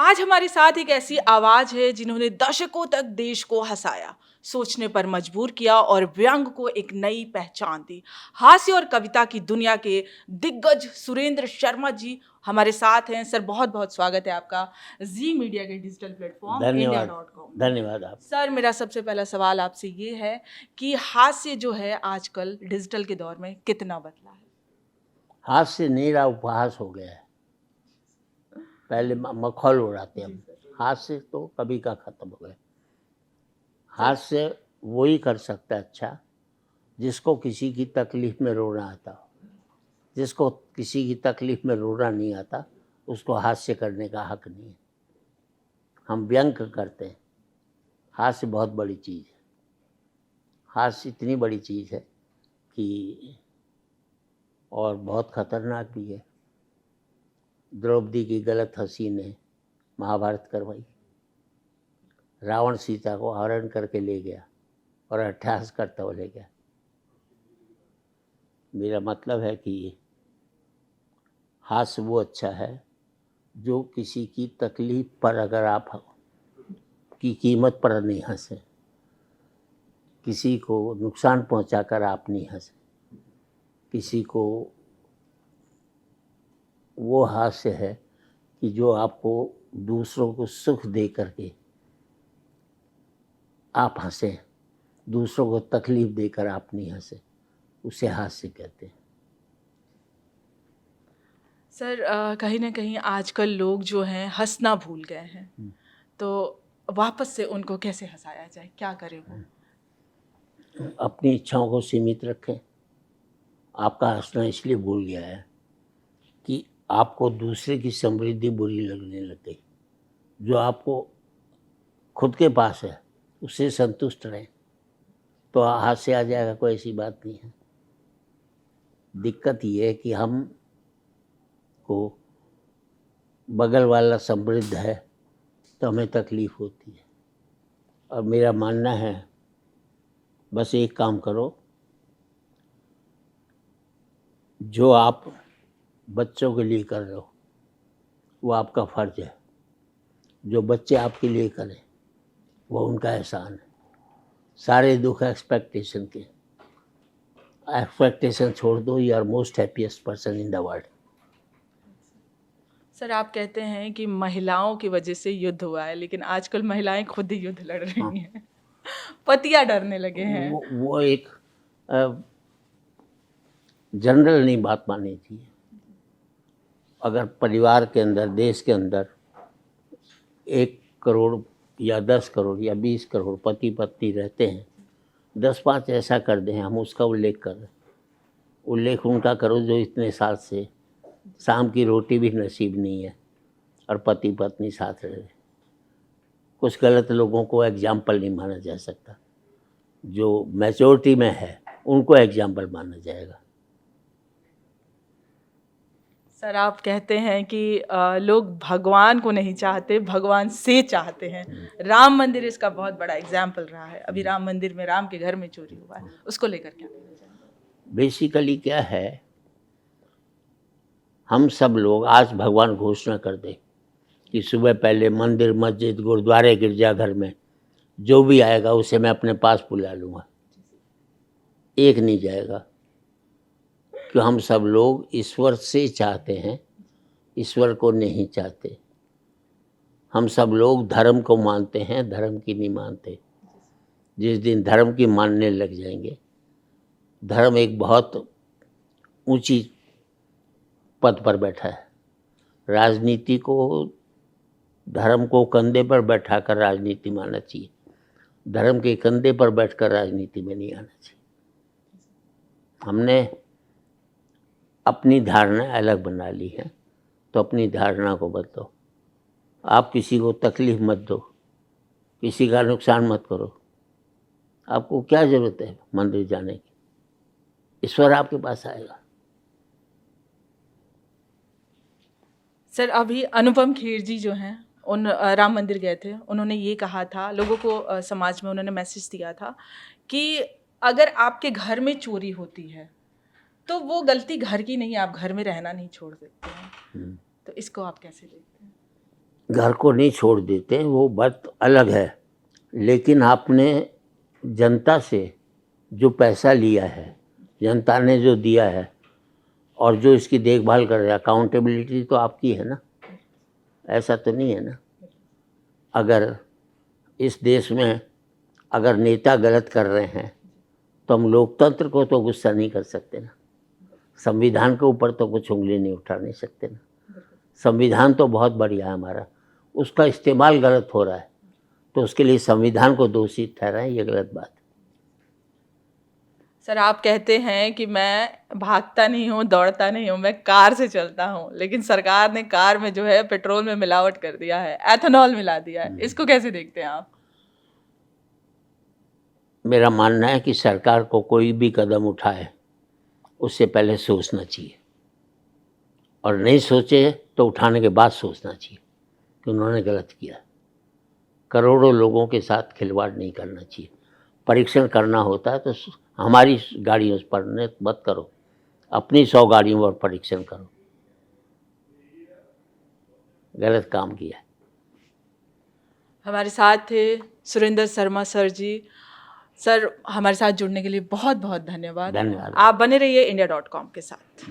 आज हमारे साथ एक ऐसी आवाज है जिन्होंने दशकों तक देश को हंसाया, सोचने पर मजबूर किया और व्यंग को एक नई पहचान दी। हास्य और कविता की दुनिया के दिग्गज सुरेंद्र शर्मा जी हमारे साथ हैं। सर, बहुत बहुत स्वागत है आपका जी मीडिया के डिजिटल प्लेटफॉर्म धन्यवाद। India.com। धन्यवाद आप। सर, मेरा सबसे पहला सवाल आपसे ये है कि हास्य जो है आजकल डिजिटल के दौर में कितना बदला है? हाथ से नीरा उपहास हो गया है। पहले मखौल उड़ाते हम, हाथ से तो कभी का खत्म हो गया। हाथ से वही कर सकता है अच्छा जिसको किसी की तकलीफ में रोना आता हो। जिसको किसी की तकलीफ में रोना नहीं आता उसको हास्य करने का हक नहीं है। हम व्यंग करते हैं। हास्य बहुत बड़ी चीज़ है। हास्य इतनी बड़ी चीज़ है कि और बहुत खतरनाक भी है। द्रौपदी की गलत हंसी ने महाभारत करवाई। रावण सीता को हरण करके ले गया और अट्ठहास करता हुआ ले गया। मेरा मतलब है कि हास्य वो अच्छा है जो किसी की तकलीफ पर अगर आप की कीमत पर नहीं हंसे, किसी को नुकसान पहुंचाकर आप नहीं हंसे, किसी को वो हास्य है कि जो आपको दूसरों को सुख दे करके आप हंसे, दूसरों को तकलीफ देकर आप नहीं हंसे, उसे हास्य कहते हैं। सर, कहीं ना कहीं आजकल लोग जो हैं हंसना भूल गए हैं, तो वापस से उनको कैसे हंसाया जाए, क्या करें वो? अपनी इच्छाओं को सीमित रखें। आपका हंसना इसलिए भूल गया है कि आपको दूसरे की समृद्धि बुरी लगने लग गई। जो आपको खुद के पास है उससे संतुष्ट रहें तो हाथ से आ जाएगा, कोई ऐसी बात नहीं है। दिक्कत ये है कि हम को बगल वाला समृद्ध है तो हमें तकलीफ होती है। और मेरा मानना है बस एक काम करो, जो आप बच्चों के लिए कर रहे हो वो आपका फर्ज है। जो बच्चे आपके लिए करें वो उनका एहसान है। सारे दुख एक्सपेक्टेशन के, एक्सपेक्टेशन छोड़ दो। You are most happiest person in the world. Sir, आप कहते हैं कि महिलाओं की वजह से युद्ध हुआ है, लेकिन आजकल महिलाएं खुद ही युद्ध लड़ रही हैं। पतियां डरने लगे हैं। वो एक जनरल नहीं बात माननी चाहिए। अगर परिवार के अंदर, देश के अंदर 1 करोड़ या 10 करोड़ या 20 करोड़ पति पत्नी रहते हैं, 10-5 ऐसा कर दें, हम उसका उल्लेख कर रहे हैं। उल्लेख उनका करो जो इतने साल से शाम की रोटी भी नसीब नहीं है और पति पत्नी साथ रह रहे। कुछ गलत लोगों को एग्जाम्पल नहीं माना जा सकता। जो मेजोरिटी में है उनको एग्जाम्पल माना जाएगा। सर, आप कहते हैं कि लोग भगवान को नहीं चाहते, भगवान से चाहते हैं। राम मंदिर इसका बहुत बड़ा एग्जाम्पल रहा है। अभी राम मंदिर में राम के घर में चोरी हुआ है, उसको लेकर क्या कहना चाहेंगे? बेसिकली क्या है, हम सब लोग आज भगवान घोषणा कर दे कि सुबह पहले मंदिर, मस्जिद, गुरुद्वारे, गिरजाघर में जो भी आएगा उसे मैं अपने पास बुला लूँगा, एक नहीं जाएगा। कि हम सब लोग ईश्वर से चाहते हैं, ईश्वर को नहीं चाहते। हम सब लोग धर्म को मानते हैं, धर्म की नहीं मानते। जिस दिन धर्म की मानने लग जाएंगे, धर्म एक बहुत ऊंची पद पर बैठा है। राजनीति को, धर्म को कंधे पर बैठाकर राजनीति मानना चाहिए। धर्म के कंधे पर बैठकर राजनीति में नहीं आना चाहिए। हमने अपनी धारणा अलग बना ली है तो अपनी धारणा को बदलो। आप किसी को तकलीफ मत दो, किसी का नुकसान मत करो। आपको क्या ज़रूरत है मंदिर जाने की? ईश्वर आपके पास आएगा। सर, अभी अनुपम खेर जी जो हैं, उन राम मंदिर गए थे। उन्होंने ये कहा था लोगों को, समाज में उन्होंने मैसेज दिया था कि अगर आपके घर में चोरी होती है तो वो गलती घर की नहीं है, आप घर में रहना नहीं छोड़ सकते हैं। तो इसको आप कैसे देखते हैं? घर को नहीं छोड़ देते, वो बात अलग है, लेकिन आपने जनता से जो पैसा लिया है, जनता ने जो दिया है और जो इसकी देखभाल कर रहा है, अकाउंटेबिलिटी तो आपकी है ना, ऐसा तो नहीं है ना। अगर इस देश में अगर नेता गलत कर रहे हैं तो हम लोकतंत्र को तो गुस्सा नहीं कर सकते ना, संविधान के ऊपर तो कुछ उंगली नहीं उठा नहीं सकते ना। संविधान तो बहुत बढ़िया है हमारा, उसका इस्तेमाल गलत हो रहा है तो उसके लिए संविधान को दोषी ठहराएं, ये गलत बात है। सर, आप कहते हैं कि मैं भागता नहीं हूँ, दौड़ता नहीं हूँ, मैं कार से चलता हूँ, लेकिन सरकार ने कार में जो है पेट्रोल में मिलावट कर दिया है, एथेनॉल मिला दिया है, इसको कैसे देखते हैं आप? मेरा मानना है कि सरकार को कोई भी कदम उठाए उससे पहले सोचना चाहिए, और नहीं सोचे तो उठाने के बाद सोचना चाहिए कि उन्होंने गलत किया। करोड़ों लोगों के साथ खिलवाड़ नहीं करना चाहिए। परीक्षण करना होता है तो हमारी गाड़ियों पर मत करो, अपनी 100 गाड़ियों पर परीक्षण करो। गलत काम किया है। हमारे साथ थे सुरेंद्र शर्मा सर जी। सर, हमारे साथ जुड़ने के लिए बहुत बहुत धन्यवाद। धन्यवाद। आप बने रहिए India.com के साथ।